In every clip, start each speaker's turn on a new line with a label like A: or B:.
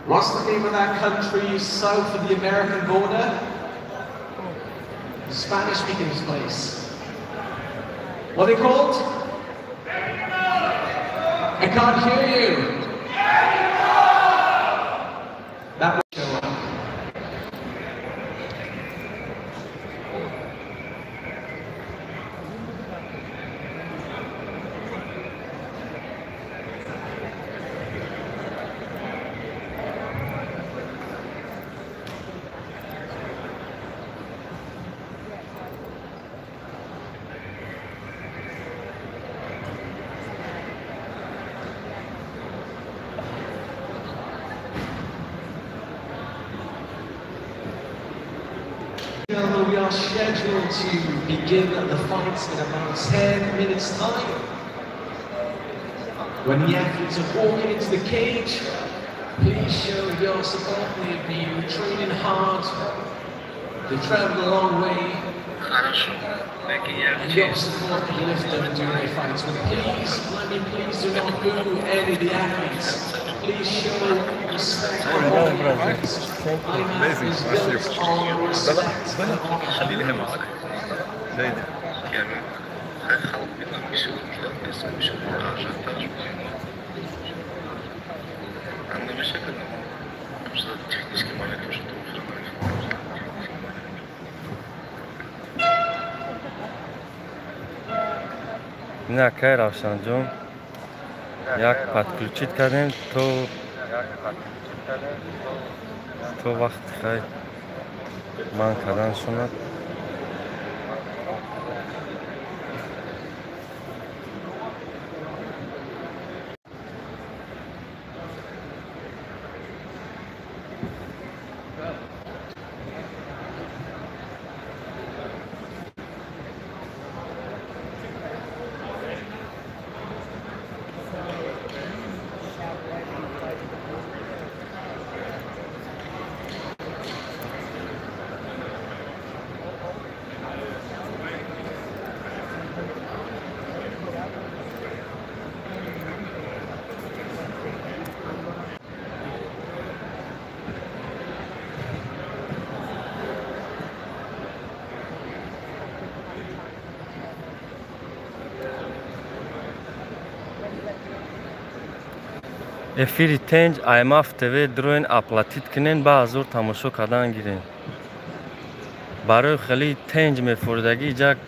A: What's the name of that country south of the American border? The Spanish-speaking place. What are they called? I can't hear you. That will show up. We are scheduled to begin the fights in about 10 minutes time. When the athletes are walking into the cage, please show your support. They've been training hard, they've traveled a long way. Your support can lift them during their fights. But please do not boo any of the athletes. Please show respect for all the athletes. IMAF is built on respect and honor.
B: Nějaké ravšanžom, jak podключit kadem, to vaqt khay man kadan shunat. Efiri tenj IMAF TV дроин аплатит кинен ба азур тамошо кардан гирен. Барои хели tenj мефурдаги ҷак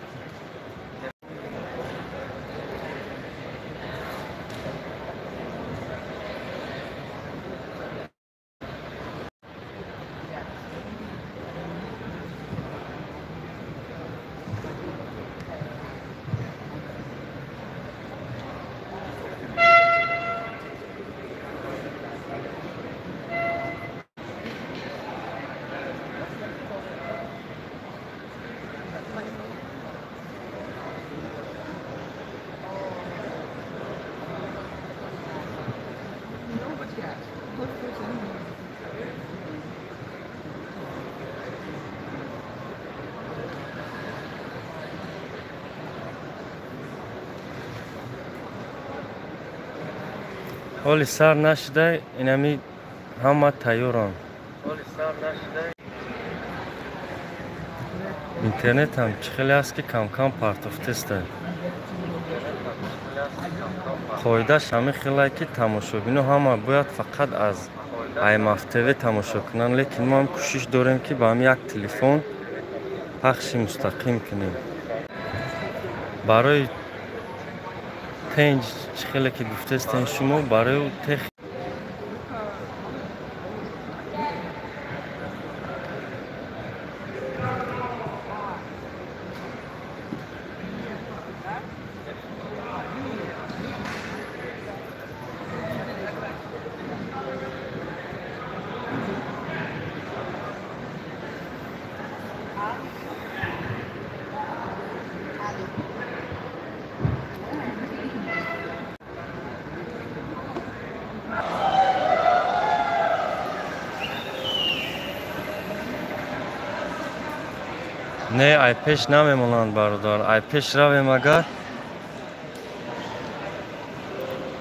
B: Оли сар нашида инами ҳама тайёрон. Интернет ҳам чӣ хеле аст ки кам-кам партофтеста. Қоидаш ҳамин хеле ки тамошобино ҳама бояд фақат аз IMAF TV тамошо кунанд, лекин мо ҳам кӯшиш дорем ки ба ҳам як телефон пахши мустақим кунем. Барои tenj чӣ хеле ки гуфтастем шумо барои тех Не, ай пеш намемонанд бародар. Ай пеш равем агар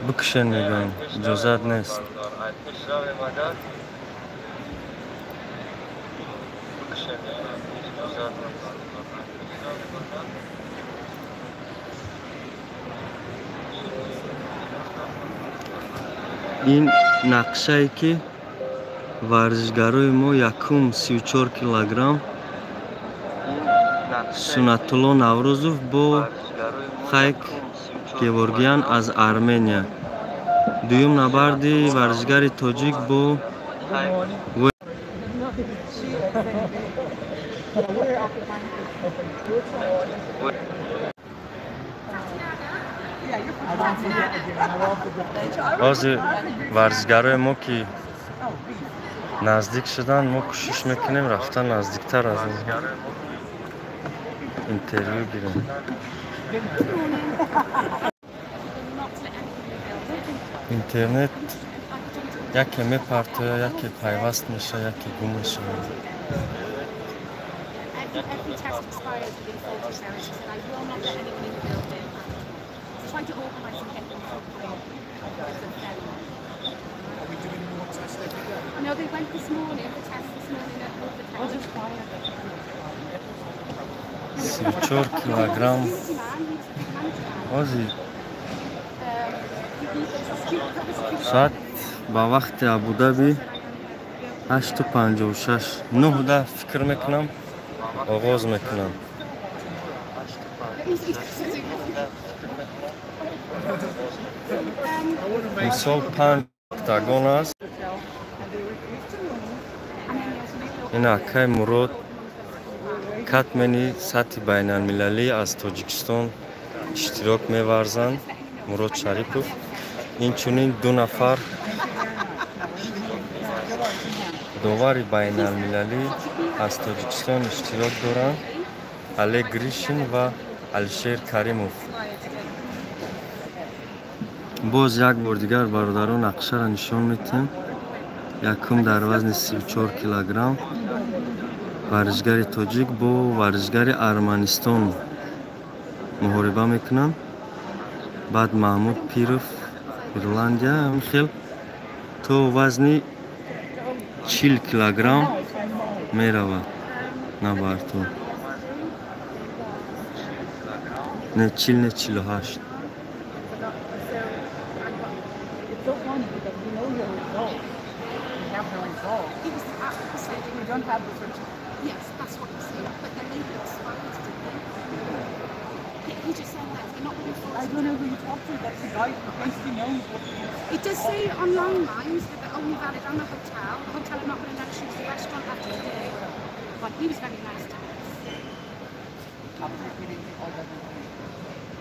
B: бикушен мегӯям. Иҷозат нест. این نقشه که ورزشگرای ما یکم 34 کیلوگرم سنت‌الله نوروزوف با خیک گیورگیان از ارمنیا. دویم نبرد ورزشگر تاجیک با باز ورزشگرای ما که نزدیک شدن ما کوشش میکنیم رفتن نزدیکتر از این اینترویو گیریم. اینترنت یکی میپرته یکی پیوست میشه یکی گم میشه.
C: No, they went this morning, the test this morning at Wolverhampton.
B: 34 کیلوگرم بازی ساعت با وقت ابوظبی 8:56 9 فکر میکنم آغاز میکنم. امسال 5 اکتاگون است. این اکای مراد کتمنی سطح بین المللی از تاجیکستان اشتراک می‌ورزند. مراد شریپوف. این چونین 2 نفر داور بین المللی از تاجیکستان اشتراک دارند. علی گریشین و الشیر کریموف. باز یک بار دیگر برادران نقشه را نشان میدیم. یکم در وزن 34 کیلوگرم ورزشگر تاجیک با ورزشگر ارمنستان محاربه میکنن. بعد محمود پیروف ایرلندیا میخیل تو وزنی 40 کیلوگرم میرود نبرد نه 40 نه 48.
C: Yes, that's what you say. But then they expired, didn't they? He just said that they're not really forced. I don't know who you talk to. That's the guy who basically knows what he is. It does say on long lines that they're only valid on the hotel. The hotel are not going to let you use the restaurant after today. But he was very nice to us.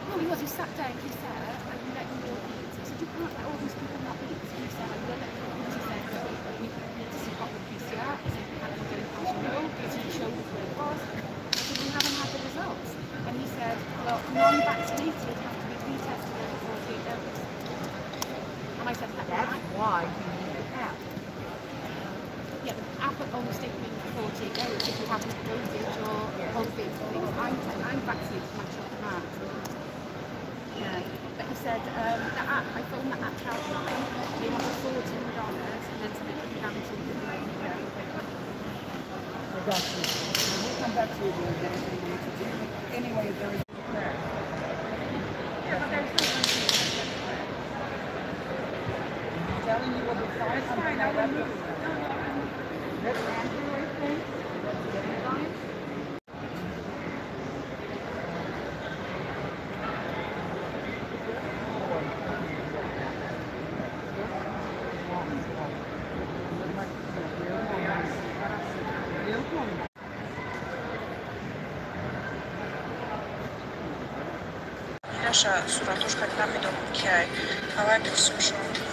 C: Well, he was. He sat down, he said, and we let you all eat. He said, you can't let all these people not eat. So he said, I will let you all eat. He said, we need to see what the PCR. He said, we haven't done it as you know. He showed us where it was. I said, we haven't had the results. And he said, well, non-vaccinated have to be retested every 48 hours. And I said, that's why you need an app. Yeah, but the app will only stay in 48 hours if you haven't dosage or COVID things. I'm vaccinated for my children aren't. Yeah. But he said, the app, I phoned the app helpline, they wanted $14 and then something could be guaranteed with me.
D: I got you. We'll come back to you and get anything we need to do. Anyway, there is there.
C: Yeah, but there's no
D: I'm telling you what we're fine. I'm fine. I will move.
E: Suratul Khatam Domikai, Hava Pixushon.